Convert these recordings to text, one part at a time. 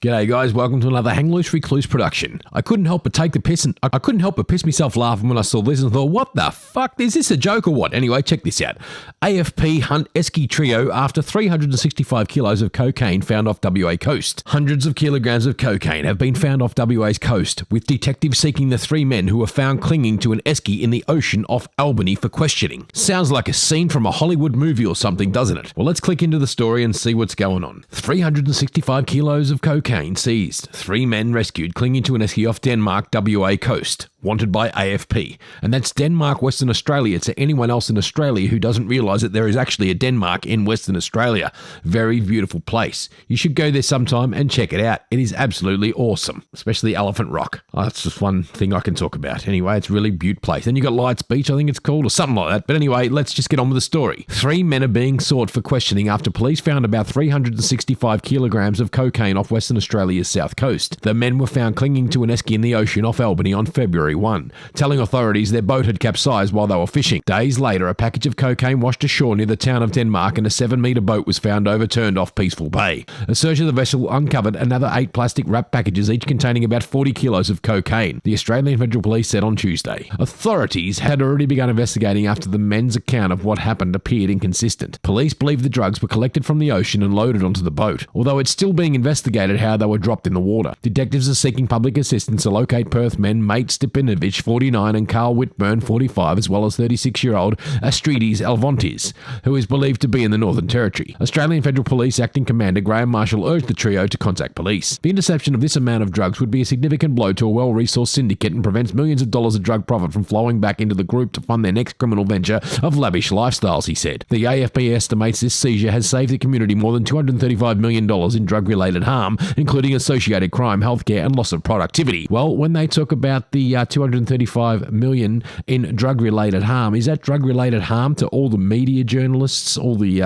G'day guys, welcome to another Hang Loose Recluse production. I couldn't help but take the piss and I couldn't help but piss myself laughing when I saw this and thought, what the fuck, is this a joke or what? Anyway, check this out. AFP hunt esky trio after 365 kilos of cocaine found off WA coast. Hundreds of kilograms of cocaine have been found off WA's coast, with detectives seeking the three men who were found clinging to an esky in the ocean off Albany for questioning. Sounds like a scene from a Hollywood movie or something, doesn't it? Well, let's click into the story and see what's going on. 365 kilos of cocaine seized. Three men rescued clinging to an esky off Denmark, WA coast. Wanted by AFP. And that's Denmark, Western Australia, to anyone else in Australia who doesn't realise that there is actually a Denmark in Western Australia. Very beautiful place. You should go there sometime and check it out. It is absolutely awesome, especially Elephant Rock. Oh, that's just one thing I can talk about. Anyway, it's a really beaut place. Then you got Lights Beach, I think it's called, or something like that. But anyway, let's just get on with the story. Three men are being sought for questioning after police found about 365 kilograms of cocaine off Western Australia's south coast. The men were found clinging to an esky in the ocean off Albany on February 1, telling authorities their boat had capsized while they were fishing. Days later, a package of cocaine washed ashore near the town of Denmark and a 7-metre boat was found overturned off Peaceful Bay. A search of the vessel uncovered another 8 plastic wrap packages, each containing about 40 kilos of cocaine, the Australian Federal Police said on Tuesday. Authorities had already begun investigating after the men's account of what happened appeared inconsistent. Police believe the drugs were collected from the ocean and loaded onto the boat, although it's still being investigated how they were dropped in the water. Detectives are seeking public assistance to locate Perth men Mate Stipinovich, 49, and Carl Whitburn, 45, as well as 36-year-old Astrides Alvontis, who is believed to be in the Northern Territory. Australian Federal Police Acting Commander Graham Marshall urged the trio to contact police. The interception of this amount of drugs would be a significant blow to a well-resourced syndicate and prevents millions of dollars of drug profit from flowing back into the group to fund their next criminal venture of lavish lifestyles, he said. The AFP estimates this seizure has saved the community more than $235 million in drug-related harm, including associated crime, healthcare, and loss of productivity. Well, when they talk about the $235 million in drug-related harm, is that drug-related harm to all the media journalists, all the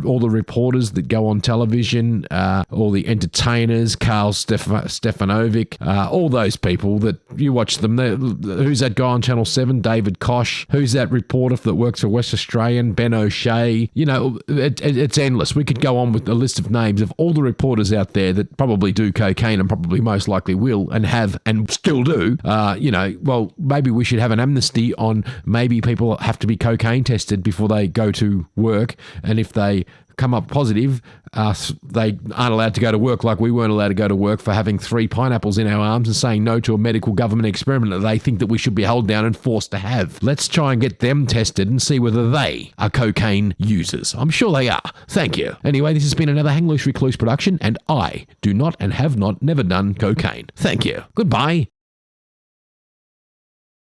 all the reporters that go on television, all the entertainers, Carl Stefanovic, all those people that you watch them? Who's that guy on Channel 7, David Kosh? Who's that reporter that works for West Australian, Ben O'Shea? You know, it's endless. We could go on with a list of names of all the reporters out there that probably do cocaine and probably most likely will and have and still do. Well, maybe we should have an amnesty on maybe people have to be cocaine tested before they go to work, and if they come up positive, they aren't allowed to go to work, like we weren't allowed to go to work for having 3 pineapples in our arms and saying no to a medical government experiment that they think that we should be held down and forced to have. Let's try and get them tested and see whether they are cocaine users. I'm sure they are. Thank you. Anyway, this has been another Hang Loose Recluse production, and I do not and have not never done cocaine. Thank you. Goodbye.